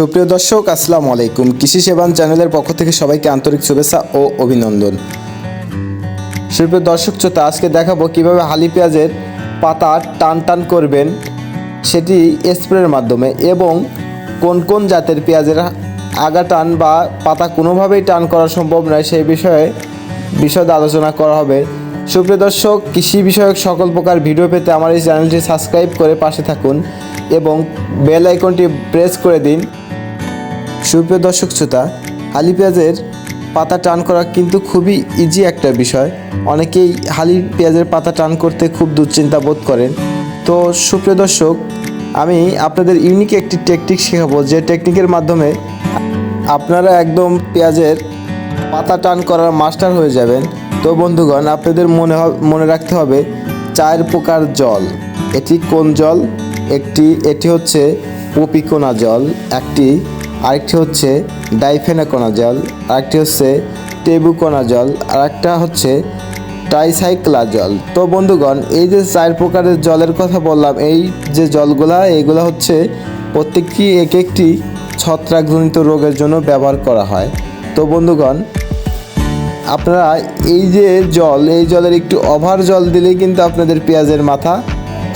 সুপ্রিয় দর্শক, আসসালামু আলাইকুম। কৃষি সেবান চ্যানেলের পক্ষ থেকে সবাইকে আন্তরিক শুভেচ্ছা ও অভিনন্দন। সুপ্রিয় দর্শক শ্রোতা, আজকে দেখাবো কিভাবে হালি পেঁয়াজের পাতা টান টান করবেন, সেটি স্প্রের মাধ্যমে, এবং কোন কোন জাতের পেঁয়াজের আগা টান বা পাতা কোনোভাবেই টান করা সম্ভব নয় সেই বিষয়ে বিশদ আলোচনা করা হবে। সুপ্রিয় দর্শক, কৃষি বিষয়ক সকল প্রকার ভিডিও পেতে আমার এই চ্যানেলটি সাবস্ক্রাইব করে পাশে থাকুন এবং বেল আইকনটি প্রেস করে দিন। সুপ্রিয় দর্শক শ্রোতা, হালি পেঁয়াজের পাতা টান করা কিন্তু খুবই ইজি একটা বিষয়। অনেকেই হালি পেঁয়াজের পাতা টান করতে খুব দুশ্চিন্তা বোধ করেন। তো সুপ্রিয় দর্শক, আমি আপনাদের ইউনিক একটি টেকনিক শেখাবো, যে টেকনিকের মাধ্যমে আপনারা একদম পেঁয়াজের পাতা টান করার মাস্টার হয়ে যাবেন। তো বন্ধুগণ, আপনাদের মনে রাখতে হবে 4 প্রকার জল। এটি কোন জল? এটি হচ্ছে পপিকোনা জল, আরেকটি হচ্ছে ডাইফেনাকোনা জল, আরেকটি হচ্ছে টেবুকোনা জল, আর একটা হচ্ছে ট্রাইসাইক্লা জল। তো বন্ধুগণ, এই যে 4 প্রকারের জলের কথা বললাম, এই যে এইগুলা হচ্ছে প্রত্যেকটি একটি ছত্রাকজনিত রোগের জন্য ব্যবহার করা হয়। তো বন্ধুগণ, আপনারা এই জলের একটু ওভার জল দিলেই কিন্তু আপনাদের পেঁয়াজের মাথা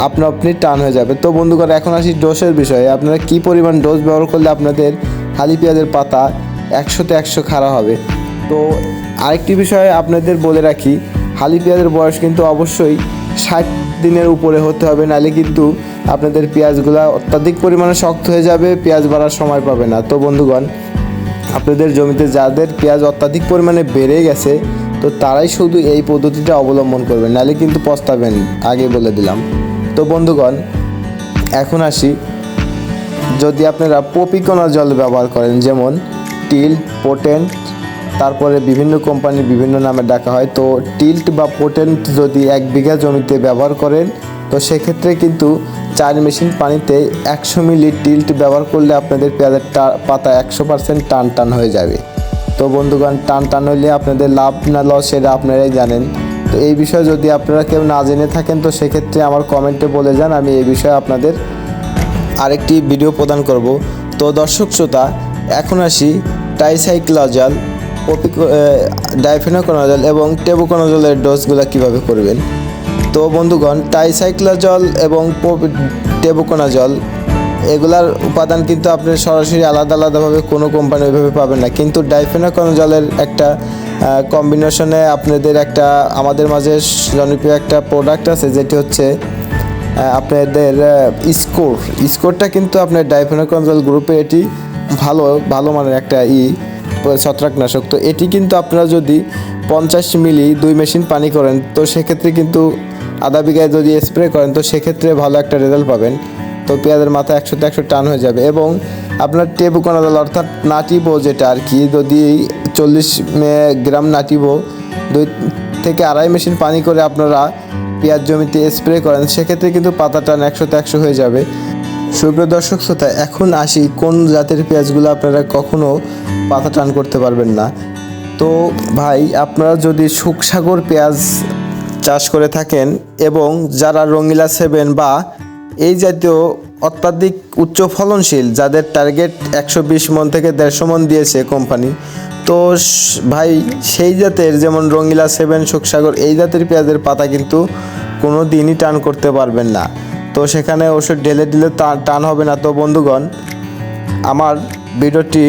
আপনি টান হয়ে যাবে। তো বন্ধুগণ, এখন আসি ডোজের বিষয়ে। আপনারা কি পরিমাণ ডোজ ব্যবহার করলে আপনাদের হালি পেঁয়াজের পাতা 100তে 100 খাড়া হবে। তো আরেকটি বিষয় আপনাদের বলে রাখি, হালি পেঁয়াজের বয়স কিন্তু অবশ্যই 60 দিনের উপরে হতে হবে, নাহলে কিন্তু আপনাদের পেঁয়াজগুলো অত্যাধিক পরিমাণে শক্ত হয়ে যাবে, পেঁয়াজ বাড়ার সময় পাবে না। তো বন্ধুগণ, আপনাদের জমিতে যাদের পেঁয়াজ অত্যাধিক পরিমাণে বেড়ে গেছে, তো তারাই শুধু এই পদ্ধতিটা অবলম্বন করবেন, নাহলে কিন্তু পস্তাবেন, আগে বলে দিলাম। তো বন্ধুগণ, এখন আসি, যদি আপনারা পপিকোনা জল ব্যবহার করেন, যেমন টিল্ট, পোটেন্ট, তারপরে বিভিন্ন কোম্পানির বিভিন্ন নামে ডাকা হয়, তো টিল্ট বা পোটেন্ট যদি 1 বিঘা জমিতে ব্যবহার করেন, তো সেক্ষেত্রে কিন্তু 4 মেশিন পানিতে 100 মিলি টিল্ট ব্যবহার করলে আপনাদের পেঁয়াজের পাতা 100% টান টান হয়ে যাবে। তো বন্ধুগণ, টান হলে আপনাদের লাভ না লস সেটা আপনারাই জানেন। তো এই বিষয়ে যদি আপনারা কেউ না জেনে থাকেন, তো সেক্ষেত্রে আমার কমেন্টে বলে যান, আমি এই বিষয়ে আপনাদের আরেকটি ভিডিও প্রদান করব। তো দর্শক শ্রোতা, এখন আসি ট্রাইসাইক্লা জল, ডাইফেনাকোনা জল এবং টেবুকোনা জলের ডোজগুলো কীভাবে করবেন। তো বন্ধুগণ, ট্রাইসাইক্লা জল এবং টেবুকোনা জল, এগুলার উপাদান কিন্তু আপনি সরাসরি আলাদাভাবে কোনো কোম্পানি ওইভাবে পাবেন না, কিন্তু ডাইফেনাকোনা জলের একটা কম্বিনেশনে আপনাদের আমাদের মাঝে জনপ্রিয় একটা প্রোডাক্ট আছে, যেটি হচ্ছে আপনাদের স্কোরটা কিন্তু আপনার ডাইফেনাকোনা জল গ্রুপে, এটি ভালো মানের একটা ছত্রাকনাশক। তো এটি কিন্তু আপনারা যদি 50 মিলি 2 মেশিন পানি করেন, তো সেক্ষেত্রে কিন্তু আধা বিঘায় যদি স্প্রে করেন, তো সেক্ষেত্রে ভালো একটা রেজাল্ট পাবেন। তো পেঁয়াজের মাথা 100তে 100 টান হয়ে যাবে। এবং আপনার টেবুকোনা জল, অর্থাৎ নাটিবো, যেটা আর কি, যদি 40 গ্রাম নাটিবো 2 থেকে 2.5 মেশিন পানি করে আপনারা পেঁয়াজ জমিতে স্প্রে করেন, সেক্ষেত্রে কিন্তু পাতা টান 100তে 100 হয়ে যাবে। সুপ্রিয় দর্শক শ্রোতা, এখন আসি কোন জাতের পেঁয়াজগুলো আপনারা কখনো পাতা টান করতে পারবেন না। তো ভাই, আপনারা যদি শুকসাগর পেঁয়াজ চাষ করে থাকেন এবং যারা রঙিলা 7 বা এই জাতীয় অত্যাধিক উচ্চ ফলনশীল, যাদের টার্গেট 120 মন থেকে 150 মন দিয়েছে কোম্পানি, তো ভাই সেই জাতের, যেমন রঙিলা 7, শুকসাগর, এই জাতের পেঁয়াজের পাতা কিন্তু কোনো দিনই টান করতে পারবেন না। তো সেখানে ওষুধ ঢেলে দিলে টান হবে না। তো বন্ধুগণ, আমার ভিডিওটি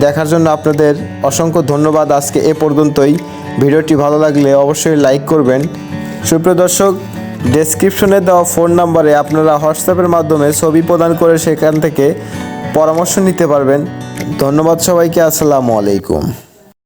দেখার জন্য আপনাদের অসংখ্য ধন্যবাদ। আজকে এ পর্যন্তই। ভিডিওটি ভালো লাগলে অবশ্যই লাইক করবেন। সুপ্রিয় দর্শক, ডেসক্রিপশনে দেওয়া ফোন নাম্বারে আপনারা হোয়াটসঅ্যাপের মাধ্যমে ছবি প্রদান করে সেখান থেকে পরামর্শ নিতে পারবেন। ধন্যবাদ সবাইকে। আসসালামু আলাইকুম।